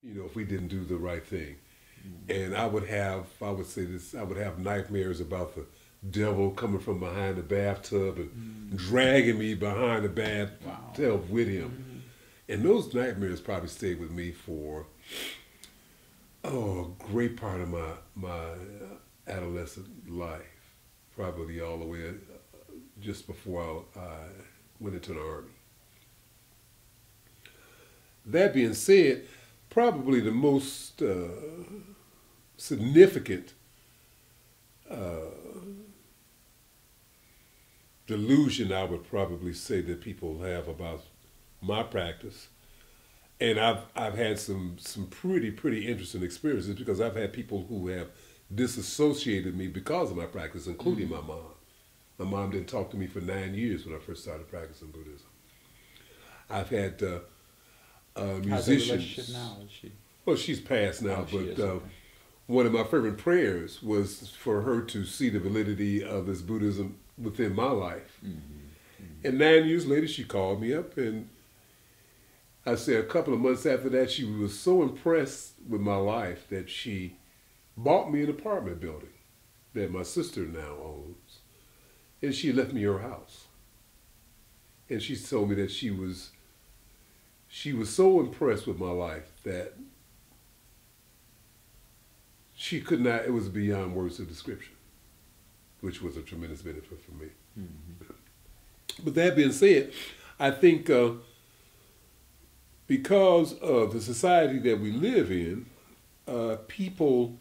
if we didn't do the right thing. And I would say this, I would have nightmares about the devil coming from behind the bathtub and dragging me behind the Wow. bathtub with him. And those nightmares probably stayed with me for, a great part of my adolescent life, probably all the way just before I went into the army. That being said, probably the most significant delusion I would probably say that people have about my practice, and I've had some pretty interesting experiences because I've had people who have disassociated me because of my practice, including my mom. My mom didn't talk to me for 9 years when I first started practicing Buddhism. I've had How's that relationship musicians. now? Is she? Well, she's passed now, Oh, she but is. Okay. one of my fervent prayers was for her to see the validity of this Buddhism within my life. And 9 years later, she called me up, and I say a couple of months after that, she was so impressed with my life that she bought me an apartment building that my sister now owns, and she left me her house. And she told me that she was so impressed with my life that she could not, it was beyond words of description, which was a tremendous benefit for me. But that being said, I think because of the society that we live in, people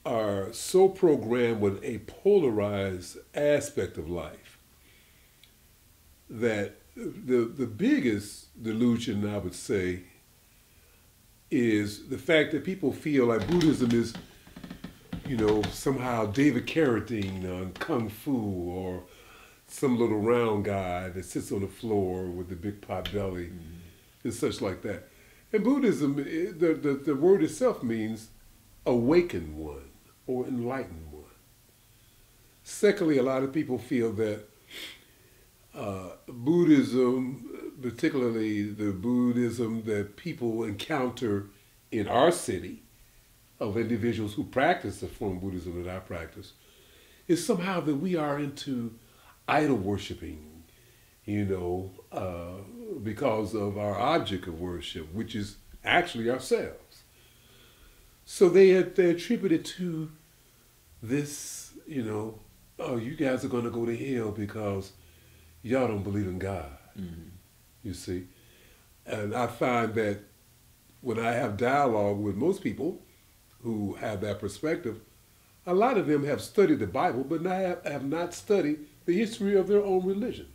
are so programmed with a polarized aspect of life that the biggest delusion, I would say, is the fact that people feel like Buddhism is, somehow David Carradine on Kung Fu, or some little round guy that sits on the floor with the big pot belly and such like that. And Buddhism, the word itself means awakened one or enlightened one. Secondly, a lot of people feel that Buddhism, particularly the Buddhism that people encounter in our city, of individuals who practice the form of Buddhism that I practice, is somehow that we are into idol worshiping, because of our object of worship, which is actually ourselves. So they attribute it to this, oh, you guys are going to go to hell because y'all don't believe in God, you see. And I find that when I have dialogue with most people who have that perspective, a lot of them have studied the Bible, but have not studied the history of their own religion.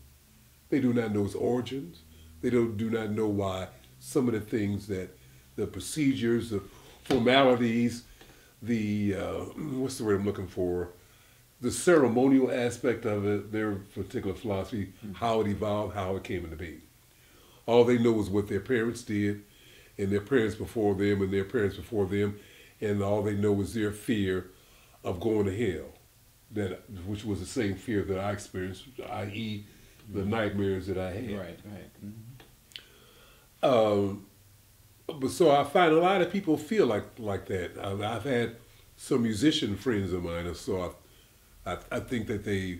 They do not know its origins. They do not know why some of the things that, the procedures, the formalities, the, what's the word I'm looking for, the ceremonial aspect of it, their particular philosophy, how it evolved, how it came into being. All they know is what their parents did, and their parents before them, and their parents before them, and all they know is their fear of going to hell, which was the same fear that I experienced, i.e., the nightmares that I had. Right. But so I find a lot of people feel like that. I've had some musician friends of mine, and so I think that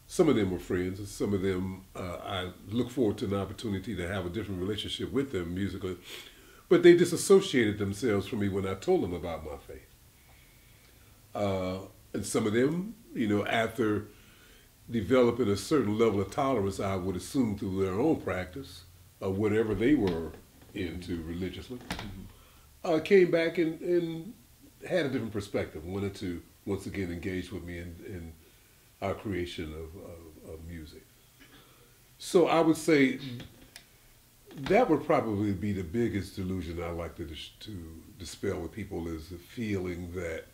some of them were friends, and some of them I look forward to an opportunity to have a different relationship with them musically. But they disassociated themselves from me when I told them about my faith. And some of them, after developing a certain level of tolerance, I would assume through their own practice, of whatever they were into religiously, came back and had a different perspective, wanted to once again engage with me in our creation of music. So I would say that would probably be the biggest delusion I like to dispel with people, is the feeling that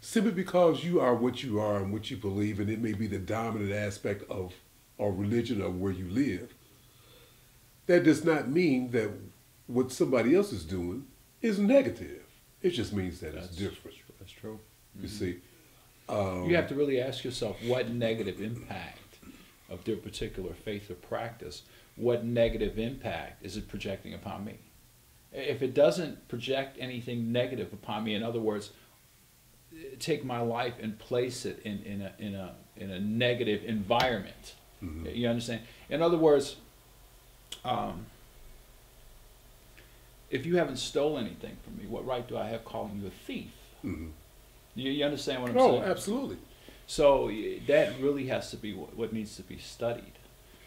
simply because you are what you are and what you believe, and it may be the dominant aspect of our religion or where you live, that does not mean that what somebody else is doing is negative. It just means that it's different. That's true. You see? You have to really ask yourself, what negative impact of their particular faith or practice, what negative impact is it projecting upon me? If it doesn't project anything negative upon me, in other words, take my life and place it in a negative environment. Mm-hmm. You understand? In other words, if you haven't stolen anything from me, what right do I have calling you a thief? Mm-hmm. You understand what I'm saying? Oh, absolutely. So that really has to be what needs to be studied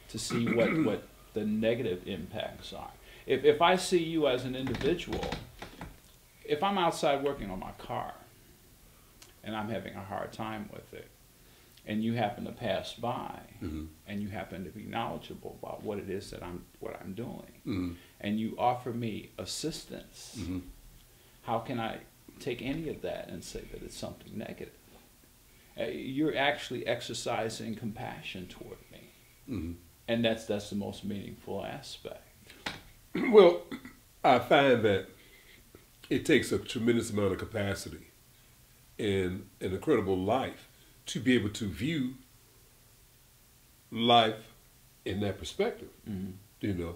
to see what the negative impacts are. If I see you as an individual, if I'm outside working on my car and I'm having a hard time with it, and you happen to pass by, mm-hmm. and you happen to be knowledgeable about what it is that I'm doing, Mm-hmm. and you offer me assistance, Mm-hmm. how can I take any of that and say that it's something negative? You're actually exercising compassion toward me, Mm-hmm. and that's the most meaningful aspect. Well, I find that it takes a tremendous amount of capacity and an incredible life to be able to view life in that perspective. Mm-hmm. You know,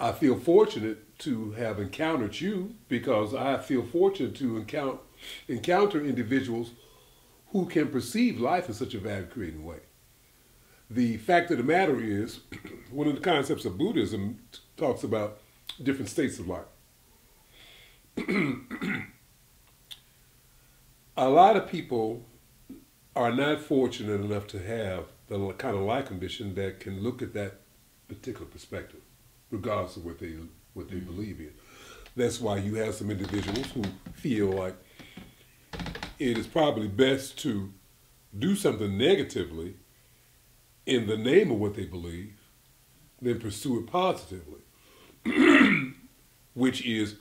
I feel fortunate to have encountered you because I feel fortunate to encounter individuals who can perceive life in such a value-creating way. The fact of the matter is, one of the concepts of Buddhism talks about different states of life. A lot of people are not fortunate enough to have the kind of life condition that can look at that particular perspective, regardless of what they believe in. That's why you have some individuals who feel like it is probably best to do something negatively in the name of what they believe than pursue it positively, which is,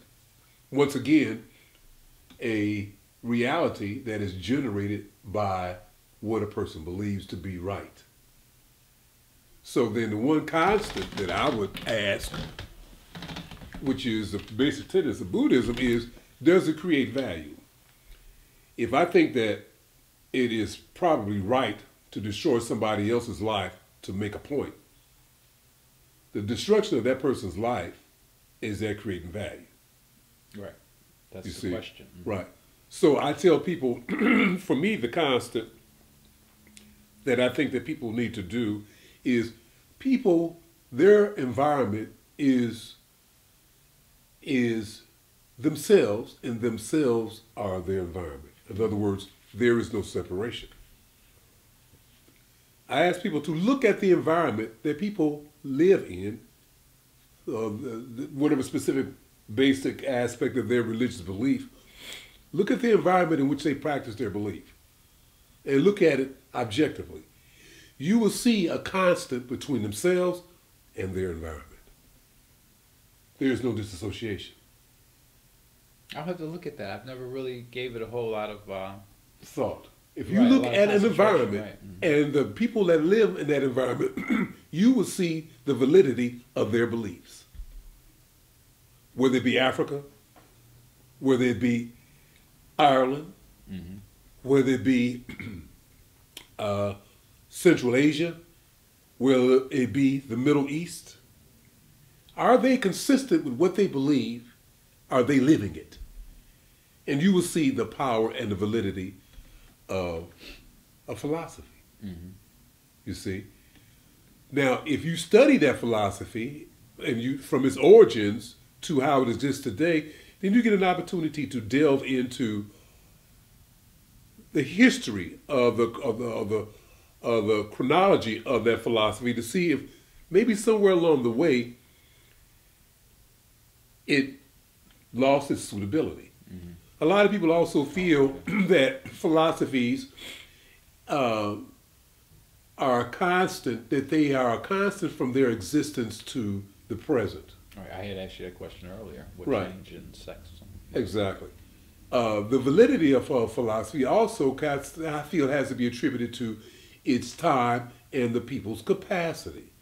once again, a reality that is generated by what a person believes to be right. So then the one constant that I would ask, which is the basic tenets of Buddhism, is, does it create value? If I think that it is probably right to destroy somebody else's life to make a point, the destruction of that person's life, is that creating value? Right. That's You the see? question. Mm-hmm. Right. So I tell people, for me, the constant that I think that people need to do is their environment is themselves, and themselves are their environment. In other words, there is no separation. I ask people to look at the environment that people live in, whatever specific basic aspect of their religious belief. Look at the environment in which they practice their belief, and look at it objectively. You will see a constant between themselves and their environment. There is no disassociation. I'll have to look at that. I've never really gave it a whole lot of Thought. If you Right, look a lot of at an concentration, environment right. Mhm. and the people that live in that environment, you will see the validity of their beliefs. Whether it be Africa, whether it be Ireland, Mm-hmm. whether it be Central Asia, whether it be the Middle East. Are they consistent with what they believe? Are they living it? And you will see the power and the validity of a philosophy. Mm-hmm. You see? Now, if you study that philosophy, and you from its origins to how it exists today, then you get an opportunity to delve into the history of the chronology of that philosophy to see if maybe somewhere along the way it lost its suitability. Mm-hmm. A lot of people also feel that philosophies are constant, that they are a constant from their existence to the present. All right, I had asked you that question earlier. What Right. change in sex? Exactly. The validity of philosophy also, I feel, has to be attributed to its time and the people's capacity.